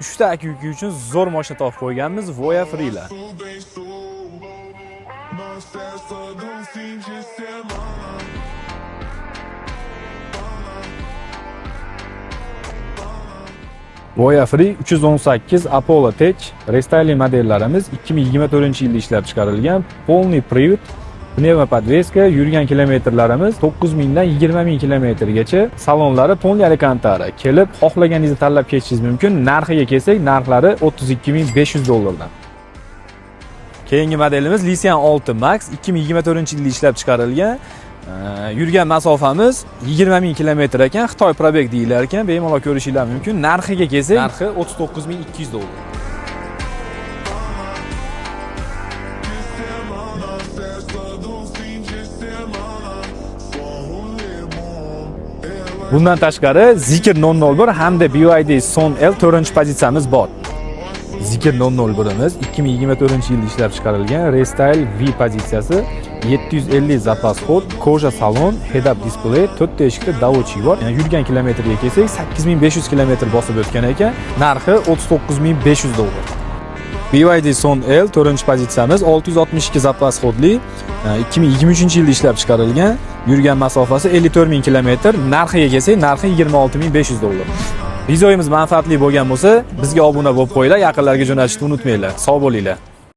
3 ta aka-uka uchun zo'r mashina topib qo'yganmiz, Voya Free'lar. Voya Free 318 Apollo Tech restyling modellarimiz 2024-yilda ishlab chiqarilgan. Polniy привод, pnevmopodveska, yurgan kilometrlarimiz 9000 dan 20000 kilometrgacha. Salonlari Pony Alcantara. Kelib, xohlaganingizni tanlab ketishingiz mumkin. Narxiga kelsak, narxlari $32500 dan. Keyingi modelimiz Lysian 6 Max 2024-yilda ishlab chiqarilgan. Yurgan masofamiz 20000 kilometr ekan, Xitoy probeg deyilar ekan, bemalol ko'rishingiz mumkin. Narxiga kelsak, narxi $39200. Bundan tashqari Zikr 001 hamda BYD Son L 4-pozitsiyamiz bor. Zikr 001imiz 2024-yilda ishlab chiqarilgan Restyle V pozitsiyasi, 750 zapas xod, koja salon, head-up display, 4 ta eshikli davochi bor. Yani yurgan kilometrga kelsak 8500 kilometr bosib o'tgan ekan, narxi $39500. BYD Son L 4-pozitsiyamiz 662 zapas xodli, 2023-yilda ishlab chiqarilgan, yurgan masofasi 54000 kilometr, narxiga kelsak, narxi $26500. Videomiz manfaatli bo'lgan bo'lsa, bizga obuna bo'lib qo'yinglar, yaqinlarga jo'natishni unutmanglar. Sog' bo'linglar.